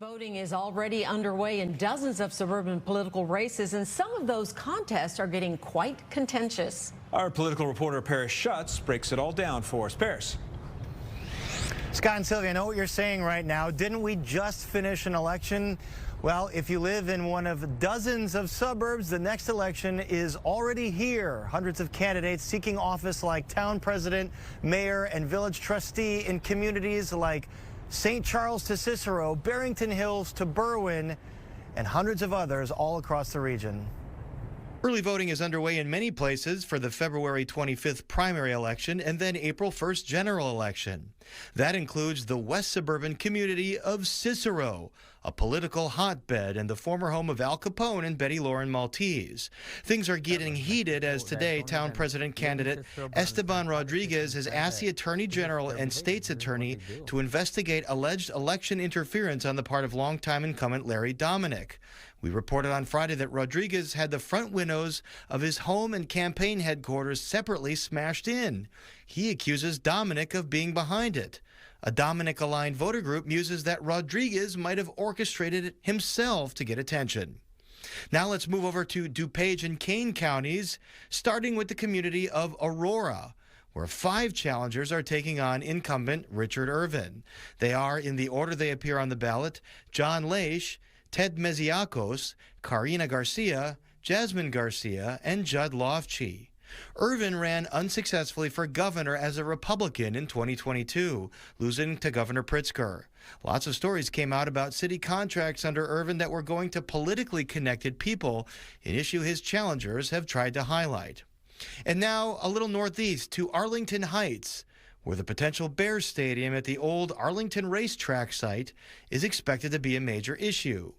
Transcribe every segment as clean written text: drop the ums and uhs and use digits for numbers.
Voting is already underway in dozens of suburban political races, and some of those contests are getting quite contentious. Our political reporter Paris Schutz breaks it all down for us. Paris. Scott and Sylvia, I know what you're saying right now. Didn't we just finish an election? Well, if you live in one of dozens of suburbs, the next election is already here. Hundreds of candidates seeking office like town president, mayor, and village trustee in communities like St. Charles to CICERO, Barrington Hills to Berwyn, and hundreds of others all across the region. Early voting is underway in many places for the February 25th primary election and then April 1st general election. That includes the west suburban community of CICERO, a political hotbed and the former home of Al Capone and Betty Lauren Maltese. Things are getting heated as today town president candidate Esteban Rodriguez has asked the attorney general and state's attorney to investigate alleged election interference on the part of longtime incumbent Larry Dominic. We reported on Friday that Rodriguez had the front windows of his home and campaign headquarters separately smashed in. He accuses Dominic of being behind it. A Dominic-aligned voter group muses that Rodriguez might have orchestrated it himself to get attention. Now let's move over to DuPage and Kane counties, starting with the community of Aurora, where 5 challengers are taking on incumbent Richard Irvin. They are, in the order they appear on the ballot, John Leish, Ted Meziakos, Karina Garcia, Jasmine Garcia, and Judd Lofchi. Irvin ran unsuccessfully for governor as a Republican in 2022, losing to Governor Pritzker. Lots of stories came out about city contracts under Irvin that were going to politically connected people, an issue his challengers have tried to highlight. And now a little northeast to Arlington Heights, where the potential Bears Stadium at the old Arlington Racetrack site is expected to be a major issue.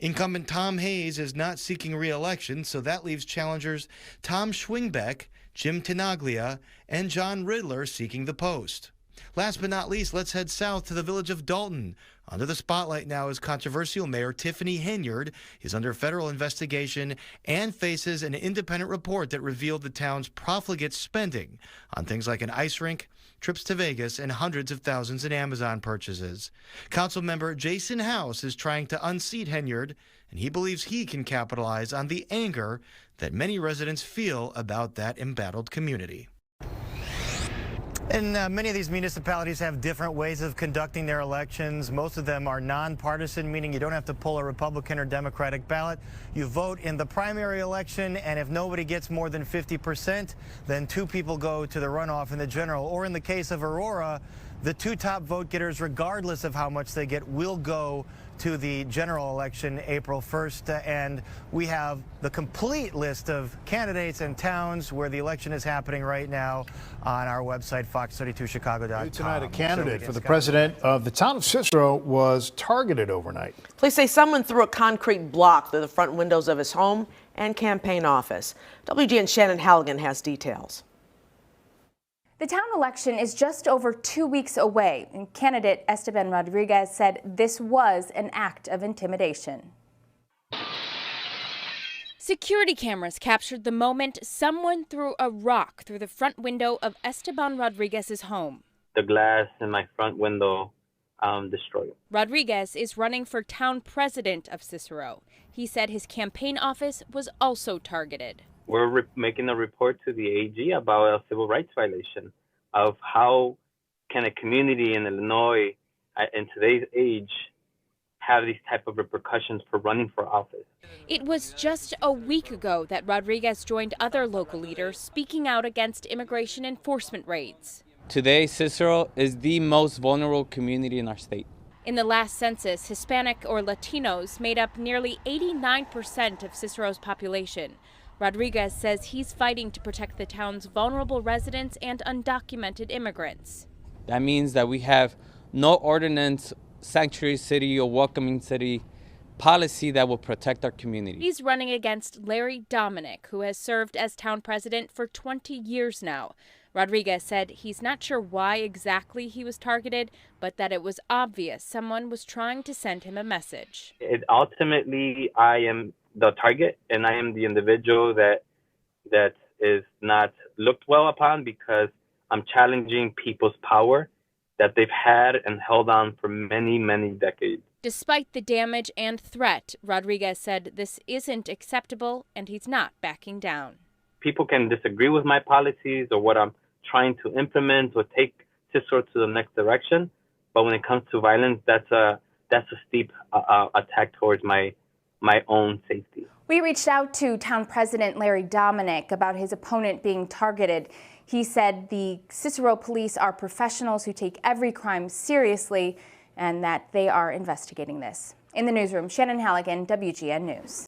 Incumbent Tom Hayes is not seeking re-election, so that leaves challengers Tom Schwingbeck, Jim Tenaglia, and John Riddler seeking the post. Last but not least, let's head south to the village of Dolton. Under the spotlight now is controversial Mayor Tiffany Henyard is under federal investigation and faces an independent report that revealed the town's profligate spending on things like an ice rink, trips to Vegas, and hundreds of thousands in Amazon purchases. Councilmember Jason House is trying to unseat Henyard, and he believes he can capitalize on the anger that many residents feel about that embattled community. And many of these municipalities have different ways of conducting their elections. Most of them are nonpartisan, meaning you don't have to pull a Republican or Democratic ballot. You vote in the primary election, and if nobody gets more than 50%, then 2 people go to the runoff in the general. Or in the case of Aurora, the 2 top vote getters, regardless of how much they get, will go to the general election April 1st. And we have the complete list of candidates and towns where the election is happening right now on our website, fox32chicago.com. Tonight, a candidate for the president of the town of Cicero was targeted overnight. Police say someone threw a concrete block through the front windows of his home and campaign office. WGN's Shannon Halligan has details. The town election is just over 2 weeks away, and candidate Esteban Rodriguez said this was an act of intimidation. Security cameras captured the moment someone threw a rock through the front window of Esteban Rodriguez's home. The glass in my front window destroyed. Rodriguez is running for town president of Cicero. He said his campaign office was also targeted. We're making a report to the AG about a civil rights violation of how can a community in Illinois in today's age have these type of repercussions for running for office. It was just a week ago that Rodriguez joined other local leaders speaking out against immigration enforcement raids. Today, Cicero is the most vulnerable community in our state. In the last census, Hispanic or Latinos made up nearly 89% of Cicero's population. Rodriguez says he's fighting to protect the town's vulnerable residents and undocumented immigrants. That means that we have no ordinance, sanctuary city or welcoming city policy that will protect our community. He's running against Larry Dominic, who has served as town president for 20 years now. Rodriguez said he's not sure why exactly he was targeted, but that it was obvious someone was trying to send him a message. Ultimately, I am the target, and I am the individual that is not looked well upon because I'm challenging people's power that they've had and held on for many, many decades. Despite the damage and threat, Rodriguez said this isn't acceptable and he's not backing down. People can disagree with my policies or what I'm trying to implement or take CICERO to the next direction, but when it comes to violence, that's a steep attack towards my own safety. We reached out to Town President Larry Dominic about his opponent being targeted. He said the CICERO police are professionals who take every crime seriously and that they are investigating this. In the newsroom, Shannon Halligan, WGN News.